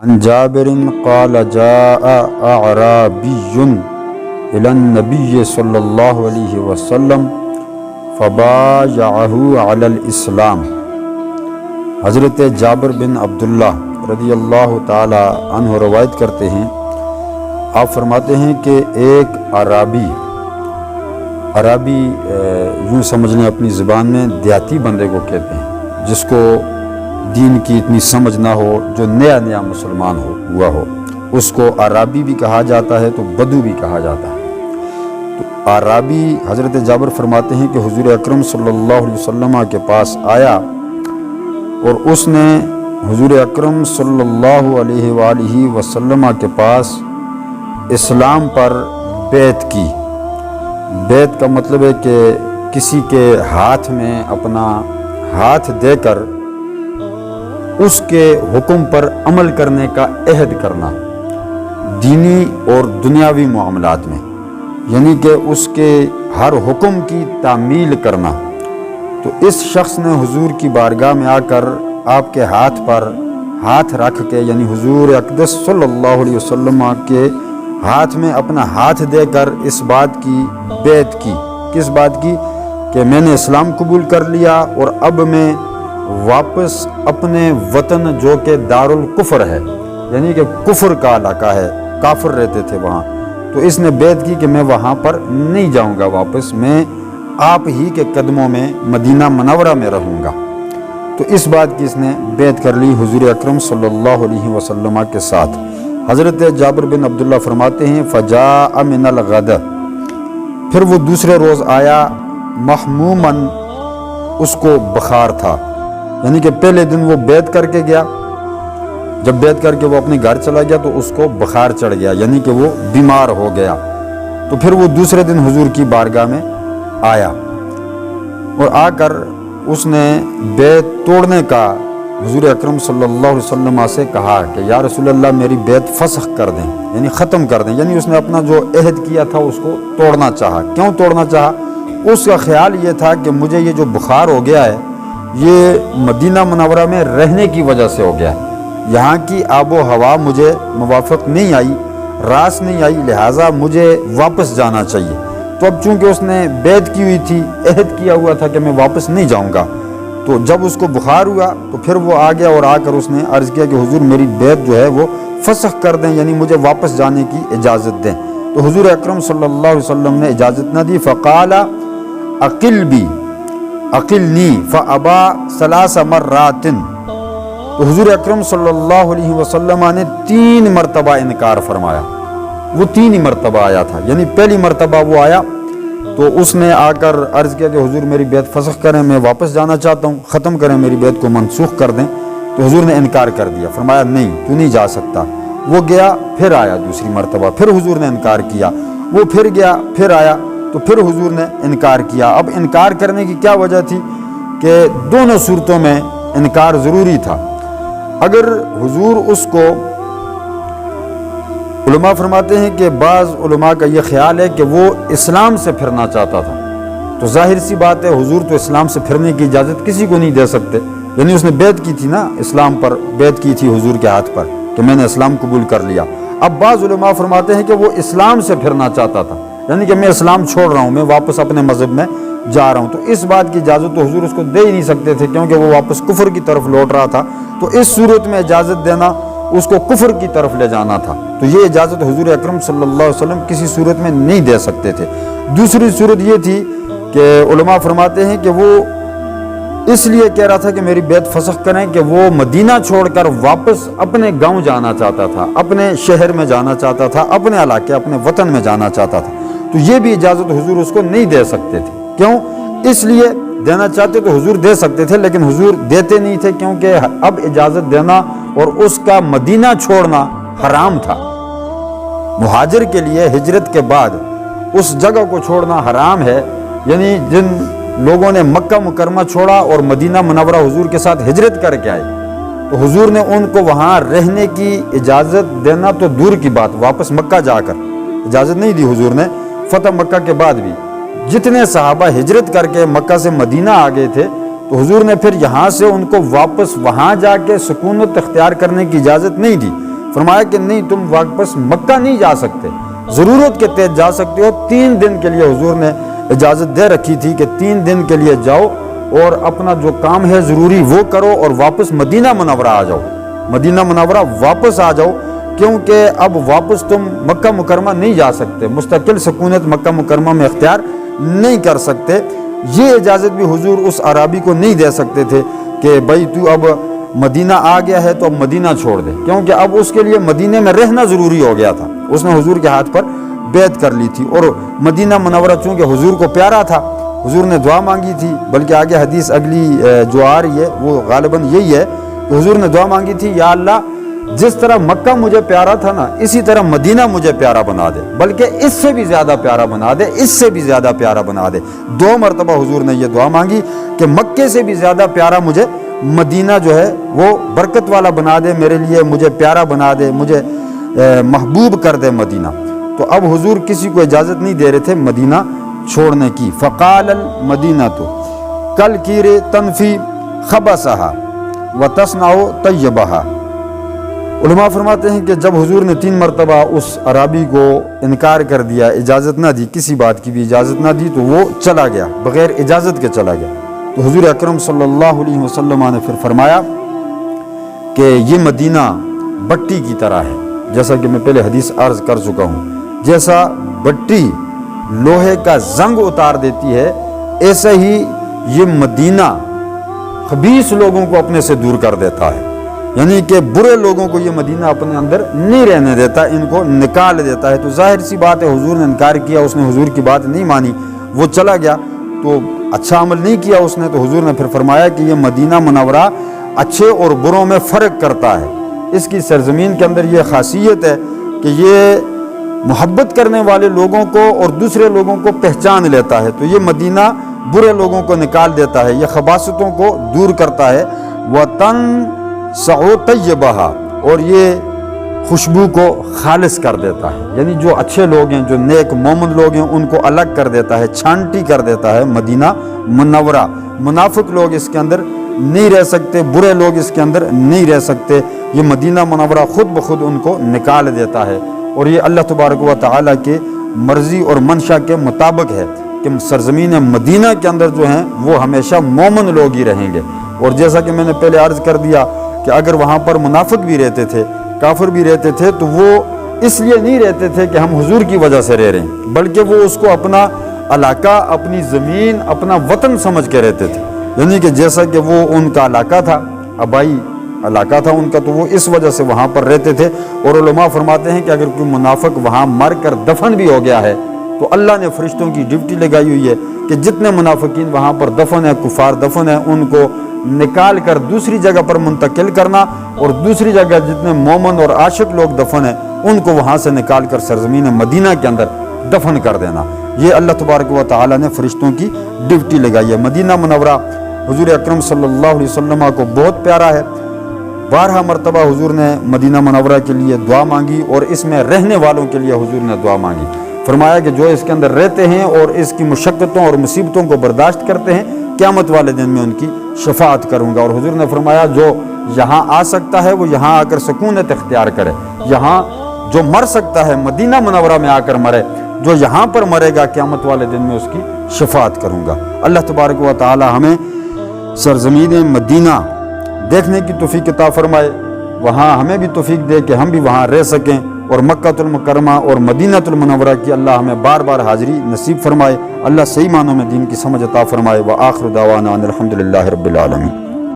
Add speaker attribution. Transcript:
Speaker 1: عن جابر قال جاء اعرابی الى النبی صلی اللہ علیہ وسلم فبایعہ علی الاسلام۔ حضرت جابر بن عبداللہ رضی اللہ تعالی عنہ روایت کرتے ہیں، آپ فرماتے ہیں کہ ایک عرابی یوں سمجھ لیں اپنی زبان میں دیہاتی بندے کو کہتے ہیں، جس کو دین کی اتنی سمجھ نہ ہو، جو نیا مسلمان ہوا ہو، اس کو عرابی بھی کہا جاتا ہے تو بدو بھی کہا جاتا ہے۔ تو عرابی حضرت جابر فرماتے ہیں کہ حضور اکرم صلی اللہ علیہ وسلم کے پاس آیا اور اس نے حضور اکرم صلی اللہ علیہ وآلہ وسلم کے پاس اسلام پر بیعت کی۔ بیعت کا مطلب ہے کہ کسی کے ہاتھ میں اپنا ہاتھ دے کر اس کے حکم پر عمل کرنے کا عہد کرنا، دینی اور دنیاوی معاملات میں، یعنی کہ اس کے ہر حکم کی تعمیل کرنا۔ تو اس شخص نے حضور کی بارگاہ میں آ کر آپ کے ہاتھ پر ہاتھ رکھ کے، یعنی حضور اقدس صلی اللہ علیہ وسلم کے ہاتھ میں اپنا ہاتھ دے کر اس بات کی بیعت کی۔ کس بات کی؟ کہ میں نے اسلام قبول کر لیا اور اب میں واپس اپنے وطن جو کہ دارالکفر ہے، یعنی کہ کفر کا علاقہ ہے، کافر رہتے تھے وہاں، تو اس نے بیعت کی کہ میں وہاں پر نہیں جاؤں گا واپس، میں آپ ہی کے قدموں میں مدینہ منورہ میں رہوں گا۔ تو اس بات کی اس نے بیعت کر لی حضور اکرم صلی اللہ علیہ وسلم کے ساتھ۔ حضرت جابر بن عبداللہ فرماتے ہیں فجاء من الغد، پھر وہ دوسرے روز آیا محموماً، اس کو بخار تھا، یعنی کہ پہلے دن وہ بیعت کر کے گیا، جب بیعت کر کے وہ اپنے گھر چلا گیا تو اس کو بخار چڑھ گیا، یعنی کہ وہ بیمار ہو گیا۔ تو پھر وہ دوسرے دن حضور کی بارگاہ میں آیا اور آ کر اس نے بیعت توڑنے کا حضور اکرم صلی اللہ علیہ وسلم سے کہا کہ یا رسول اللہ میری بیعت فسخ کر دیں، یعنی ختم کر دیں، یعنی اس نے اپنا جو عہد کیا تھا اس کو توڑنا چاہا۔ کیوں توڑنا چاہا؟ اس کا خیال یہ تھا کہ مجھے یہ جو بخار ہو گیا ہے یہ مدینہ منورہ میں رہنے کی وجہ سے ہو گیا ہے، یہاں کی آب و ہوا مجھے موافق نہیں آئی، راس نہیں آئی، لہٰذا مجھے واپس جانا چاہیے۔ تو اب چونکہ اس نے بیعت کی ہوئی تھی، عہد کیا ہوا تھا کہ میں واپس نہیں جاؤں گا، تو جب اس کو بخار ہوا تو پھر وہ آ گیا اور آ کر اس نے عرض کیا کہ حضور میری بیعت جو ہے وہ فسخ کر دیں، یعنی مجھے واپس جانے کی اجازت دیں۔ تو حضور اکرم صلی اللہ علیہ وسلم نے اجازت نہ دی۔ فقال اقل بی اقلنی فابا ثلاث مرات، تو حضور اکرم صلی اللہ علیہ وسلم نے 3 مرتبہ انکار فرمایا۔ وہ 3 ہی مرتبہ آیا تھا، یعنی پہلی مرتبہ وہ آیا تو اس نے آ کر عرض کیا کہ حضور میری بیعت فسخ کریں، میں واپس جانا چاہتا ہوں، ختم کریں، میری بیعت کو منسوخ کر دیں۔ تو حضور نے انکار کر دیا، فرمایا نہیں تو نہیں جا سکتا۔ وہ گیا، پھر آیا دوسری مرتبہ، پھر حضور نے انکار کیا، وہ پھر گیا، پھر آیا، تو پھر حضور نے انکار کیا۔ اب انکار کرنے کی کیا وجہ تھی؟ کہ دونوں صورتوں میں انکار ضروری تھا۔ اگر حضور اس کو، علماء فرماتے ہیں کہ بعض علماء کا یہ خیال ہے کہ وہ اسلام سے پھرنا چاہتا تھا، تو ظاہر سی بات ہے حضور تو اسلام سے پھرنے کی اجازت کسی کو نہیں دے سکتے، یعنی اس نے بیعت کی تھی نا، اسلام پر بیعت کی تھی حضور کے ہاتھ پر کہ میں نے اسلام قبول کر لیا۔ اب بعض علماء فرماتے ہیں کہ وہ اسلام سے پھرنا چاہتا تھا، یعنی کہ میں اسلام چھوڑ رہا ہوں، میں واپس اپنے مذہب میں جا رہا ہوں، تو اس بات کی اجازت تو حضور اس کو دے ہی نہیں سکتے تھے کیونکہ وہ واپس کفر کی طرف لوٹ رہا تھا۔ تو اس صورت میں اجازت دینا اس کو کفر کی طرف لے جانا تھا، تو یہ اجازت حضور اکرم صلی اللہ علیہ وسلم کسی صورت میں نہیں دے سکتے تھے۔ دوسری صورت یہ تھی کہ علماء فرماتے ہیں کہ وہ اس لیے کہہ رہا تھا کہ میری بیعت فسخ کریں کہ وہ مدینہ چھوڑ کر واپس اپنے گاؤں جانا چاہتا تھا، اپنے شہر میں جانا چاہتا تھا، اپنے علاقے اپنے وطن میں جانا چاہتا تھا، تو یہ بھی اجازت حضور اس کو نہیں دے سکتے تھے۔ کیوں؟ اس لیے دینا چاہتے تو حضور دے سکتے تھے، لیکن حضور دیتے نہیں تھے کیونکہ اب اجازت دینا اور اس کا مدینہ چھوڑنا حرام تھا۔ مہاجر کے لیے ہجرت کے بعد اس جگہ کو چھوڑنا حرام ہے، یعنی جن لوگوں نے مکہ مکرمہ چھوڑا اور مدینہ منورہ حضور کے ساتھ ہجرت کر کے آئے، تو حضور نے ان کو وہاں رہنے کی اجازت دینا تو دور کی بات، واپس مکہ جا کر اجازت نہیں دی حضور نے۔ فتح مکہ کے بعد بھی جتنے صحابہ ہجرت کر کے مکہ سے مدینہ آ گئے تھے تو حضور نے پھر یہاں سے ان کو واپس وہاں جا کے سکونت اختیار کرنے کی اجازت نہیں دی، فرمایا کہ نہیں، تم واپس مکہ نہیں جا سکتے، ضرورت کے تحت جا سکتے ہو، 3 دن کے لیے حضور نے اجازت دے رکھی تھی کہ 3 دن کے لیے جاؤ اور اپنا جو کام ہے ضروری وہ کرو اور واپس مدینہ منورہ آ جاؤ، مدینہ منورہ واپس آ جاؤ، کیونکہ اب واپس تم مکہ مکرمہ نہیں جا سکتے، مستقل سکونت مکہ مکرمہ میں اختیار نہیں کر سکتے۔ یہ اجازت بھی حضور اس عرابی کو نہیں دے سکتے تھے کہ بھائی تو اب مدینہ آ گیا ہے تو اب مدینہ چھوڑ دے، کیونکہ اب اس کے لیے مدینہ میں رہنا ضروری ہو گیا تھا، اس نے حضور کے ہاتھ پر بیعت کر لی تھی، اور مدینہ منورہ چونکہ حضور کو پیارا تھا، حضور نے دعا مانگی تھی، بلکہ آگے حدیث اگلی جو آ رہی ہے وہ غالباً یہی ہے کہ حضور نے دعا مانگی تھی، یا اللہ جس طرح مکہ مجھے پیارا تھا نا، اسی طرح مدینہ مجھے پیارا بنا دے، بلکہ اس سے بھی زیادہ پیارا بنا دے، اس سے بھی زیادہ پیارا بنا دے۔ 2 مرتبہ حضور نے یہ دعا مانگی کہ مکے سے بھی زیادہ پیارا مجھے مدینہ جو ہے وہ برکت والا بنا دے میرے لیے، مجھے پیارا بنا دے، مجھے محبوب کر دے مدینہ۔ تو اب حضور کسی کو اجازت نہیں دے رہے تھے مدینہ چھوڑنے کی۔ فقال المدینہ تو کل کیر تنفی خبثہا وتصنع طیبہا۔ علماء فرماتے ہیں کہ جب حضور نے 3 مرتبہ اس عرابی کو انکار کر دیا، اجازت نہ دی، کسی بات کی بھی اجازت نہ دی، تو وہ چلا گیا، بغیر اجازت کے چلا گیا۔ تو حضور اکرم صلی اللہ علیہ وسلم نے پھر فرمایا کہ یہ مدینہ بٹی کی طرح ہے، جیسا کہ میں پہلے حدیث عرض کر چکا ہوں، جیسا بٹی لوہے کا زنگ اتار دیتی ہے، ایسا ہی یہ مدینہ خبیث لوگوں کو اپنے سے دور کر دیتا ہے، یعنی کہ برے لوگوں کو یہ مدینہ اپنے اندر نہیں رہنے دیتا، ان کو نکال دیتا ہے۔ تو ظاہر سی بات ہے حضور نے انکار کیا، اس نے حضور کی بات نہیں مانی، وہ چلا گیا، تو اچھا عمل نہیں کیا اس نے۔ تو حضور نے پھر فرمایا کہ یہ مدینہ منورہ اچھے اور بروں میں فرق کرتا ہے، اس کی سرزمین کے اندر یہ خاصیت ہے کہ یہ محبت کرنے والے لوگوں کو اور دوسرے لوگوں کو پہچان لیتا ہے، تو یہ مدینہ برے لوگوں کو نکال دیتا ہے، یہ خباثتوں کو دور کرتا ہے۔ وَتَنْسَعُ طَيِّبَهَا، اور یہ خوشبو کو خالص کر دیتا ہے، یعنی جو اچھے لوگ ہیں، جو نیک مومن لوگ ہیں، ان کو الگ کر دیتا ہے، چھانٹی کر دیتا ہے مدینہ منورہ۔ منافق لوگ اس کے اندر نہیں رہ سکتے، برے لوگ اس کے اندر نہیں رہ سکتے، یہ مدینہ منورہ خود بخود ان کو نکال دیتا ہے۔ اور یہ اللہ تبارک و تعالیٰ کے مرضی اور منشا کے مطابق ہے کہ سرزمین مدینہ کے اندر جو ہیں وہ ہمیشہ مومن لوگ ہی رہیں گے۔ اور جیسا کہ میں نے پہلے عرض کر دیا کہ اگر وہاں پر منافق بھی رہتے تھے، کافر بھی رہتے تھے، تو وہ اس لیے نہیں رہتے تھے کہ ہم حضور کی وجہ سے رہ رہے ہیں، بلکہ وہ اس کو اپنا علاقہ، اپنی زمین، اپنا وطن سمجھ کے رہتے تھے، یعنی کہ جیسا کہ وہ ان کا علاقہ تھا، آبائی علاقہ تھا ان کا، تو وہ اس وجہ سے وہاں پر رہتے تھے۔ اور علماء فرماتے ہیں کہ اگر کوئی منافق وہاں مر کر دفن بھی ہو گیا ہے تو اللہ نے فرشتوں کی ڈیوٹی لگائی ہوئی ہے کہ جتنے منافقین وہاں پر دفن ہیں، کفار دفن ہیں، ان کو نکال کر دوسری جگہ پر منتقل کرنا، اور دوسری جگہ جتنے مومن اور عاشق لوگ دفن ہیں ان کو وہاں سے نکال کر سرزمین مدینہ کے اندر دفن کر دینا۔ یہ اللہ تبارک و تعالیٰ نے فرشتوں کی ڈیوٹی لگائی ہے۔ مدینہ منورہ حضور اکرم صلی اللہ علیہ وسلم کو بہت پیارا ہے، 12 مرتبہ حضور نے مدینہ منورہ کے لیے دعا مانگی، اور اس میں رہنے والوں کے لیے حضور نے دعا مانگی، فرمایا کہ جو اس کے اندر رہتے ہیں اور اس کی مشقتوں اور مصیبتوں کو برداشت کرتے ہیں، قیامت والے دن میں ان کی شفاعت کروں گا۔ اور حضور نے فرمایا جو یہاں آ سکتا ہے وہ یہاں آ کر سکونت اختیار کرے، یہاں جو مر سکتا ہے مدینہ منورہ میں آ کر مرے، جو یہاں پر مرے گا قیامت والے دن میں اس کی شفاعت کروں گا۔ اللہ تبارک و تعالی ہمیں سرزمین مدینہ دیکھنے کی توفیق عطا فرمائے، وہاں ہمیں بھی توفیق دے کہ ہم بھی وہاں رہ سکیں، اور مکہ المکرمہ اور مدینہ المنورہ کی اللہ ہمیں بار بار حاضری نصیب فرمائے، اللہ صحیح معنوں میں دین کی سمجھ عطا فرمائے۔ وآخر دعوانا ان الحمدللہ رب العالمین۔